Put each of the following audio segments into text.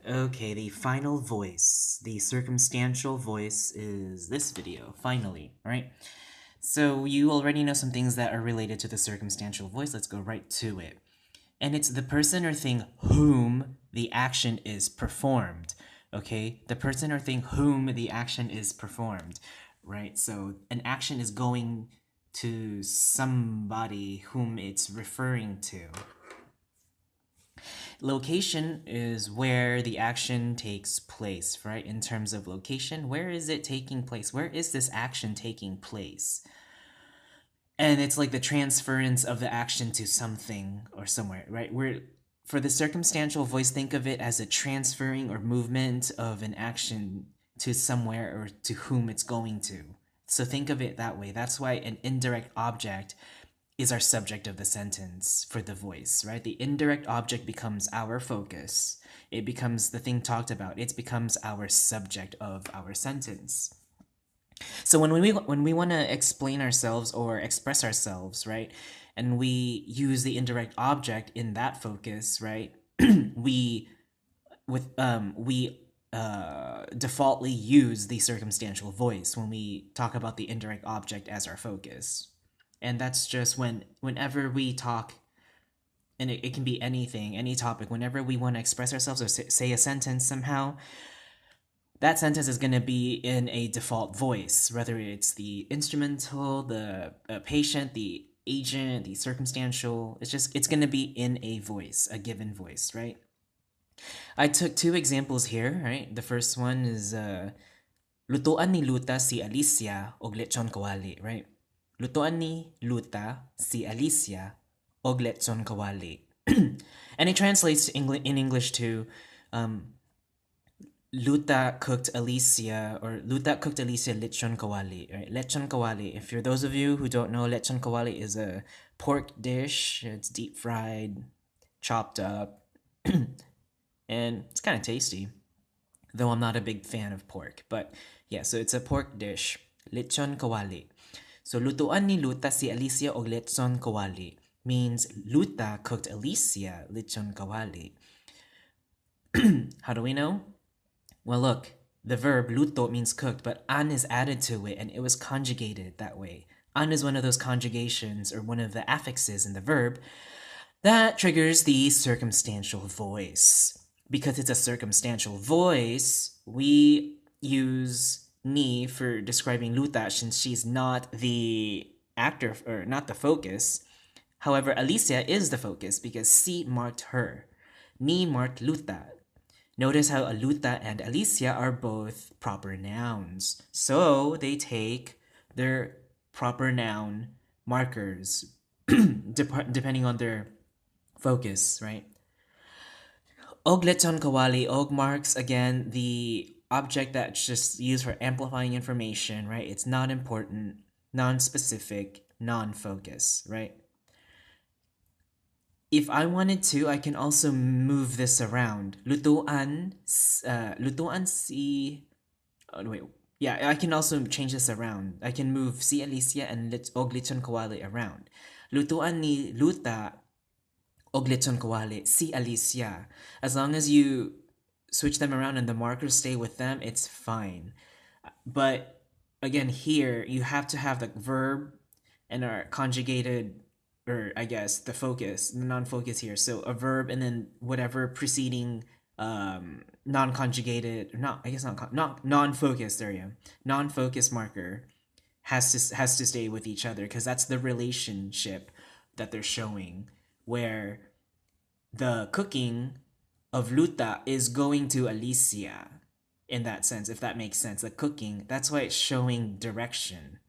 Okay, the final voice, the circumstantial voice is this video, finally, right? So you already know some things that are related to the circumstantial voice. Let's go right to it. And it's the person or thing whom the action is performed. Okay? The person or thing whom the action is performed, right? So an action is going to somebody whom it's referring to. Location is where the action takes place, right? In terms of location, where is it taking place? Where is this action taking place? And it's like the transference of the action to something or somewhere, right? Where for the circumstantial voice, think of it as a transferring or movement of an action to somewhere or to whom it's going to. So think of it that way. That's why an indirect object is our subject of the sentence for the voice, right? The indirect object becomes our focus. It becomes the thing talked about. It becomes our subject of our sentence. So when we want to explain ourselves or express ourselves, right, and we use the indirect object in that focus, right, we defaultly use the circumstantial voice when we talk about the indirect object as our focus. And that's just whenever we talk, and it can be anything, any topic, whenever we want to express ourselves or say a sentence somehow, that sentence is going to be in a default voice, whether it's the instrumental, the patient, the agent, the circumstantial. It's going to be in a voice, a given voice, right? I took two examples here, right? The first one is lutuan ni Luta si Alicia og lechon kawali, right? Lutuan ni Luta si Alicia og lechon kawali. And it translates in English to Luta cooked Alicia lechon kawali, right? Lechon kawali. If you're those of you who don't know, lechon kawali is a pork dish. It's deep fried, chopped up, and it's kind of tasty. Though I'm not a big fan of pork, but yeah, so it's a pork dish, lechon kawali. So lutuan ni Luta si Alicia og lechon kawali means Luta cooked Alicia lechon kawali. How do we know? Well, look, the verb luto means cooked, but an is added to it and it was conjugated that way. An is one of those conjugations or one of the affixes in the verb that triggers the circumstantial voice. Because it's a circumstantial voice, we use ni for describing Luta since she's not the actor or not the focus. However, Alicia is the focus because si marked her. Ni marked Luta. Notice how Luta and Alicia are both proper nouns. So they take their proper noun markers depending on their focus, right? Og lechon kawali, og marks, again, the object that's just used for amplifying information, right? It's not important, non-specific, non-focus, right? If I wanted to, I can also move this around. Lutuan si... Oh, wait. Yeah, I can also change this around. I can move si Alicia and og lechon kawali around. Lutuan ni Luta og lechon kawali si Alicia. As long as you switch them around and the markers stay with them, it's fine. But again, here you have to have the verb and our conjugated, or I guess the focus, the non-focus here. So a verb and then whatever preceding non-conjugated, not non-focus. There you go. Non-focus marker has to stay with each other because that's the relationship that they're showing, where the cooking of Luta is going to Alicia in that sense, if that makes sense. The cooking, that's why it's showing direction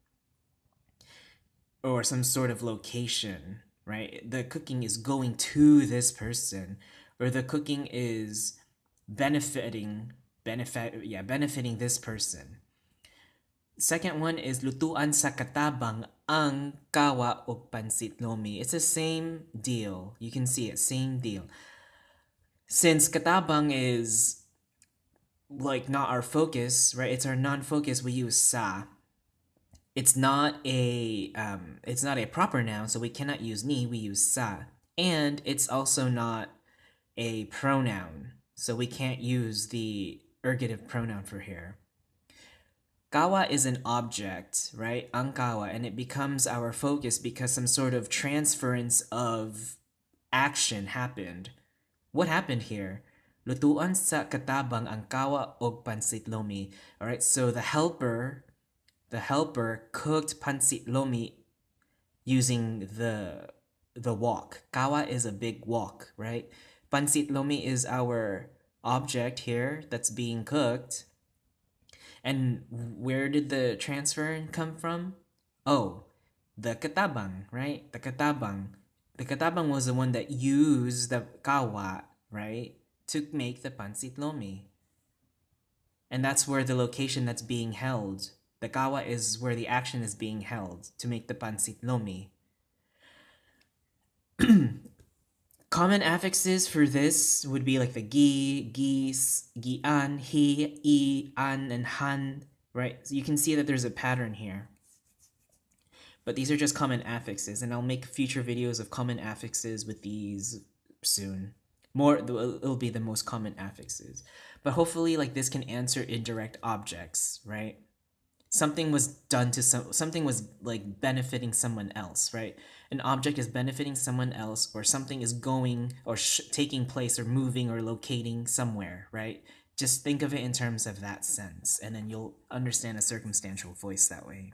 or some sort of location, right? The cooking is going to this person, or the cooking is benefiting this person. Second one is lutuan sa katabang ang kawa o pansit lomi. It's the same deal. You can see it, same deal. Since katabang is like not our focus, right? It's our non-focus. We use sa. It's not a proper noun, so we cannot use ni. We use sa, and it's also not a pronoun. So we can't use the ergative pronoun for here. Kawa is an object, right? Ang kawa, and it becomes our focus because some sort of transference of action happened. What happened here? Lutuan sa katabang ang kawa og pansit lomi. All right, so the helper cooked pansit lomi using the wok. Kawa is a big wok, right? Pansit lomi is our object here that's being cooked. And where did the transfer come from? Oh, the katabang, right? The katabang. The katabang was the one that used the kawa, right, to make the pansit lomi. And that's where the location that's being held. The kawa is where the action is being held to make the pansit lomi. Common affixes for this would be like the gi, geese, gian, he, an, and han, right? So you can see that there's a pattern here. But these are just common affixes, and I'll make future videos of common affixes with these soon. It'll be the most common affixes. But hopefully, like, this can answer indirect objects, right? Something was done to something was like benefiting someone else, right? An object is benefiting someone else, or something is going or taking place or moving or locating somewhere, right? Just think of it in terms of that sense, and then you'll understand a circumstantial voice that way.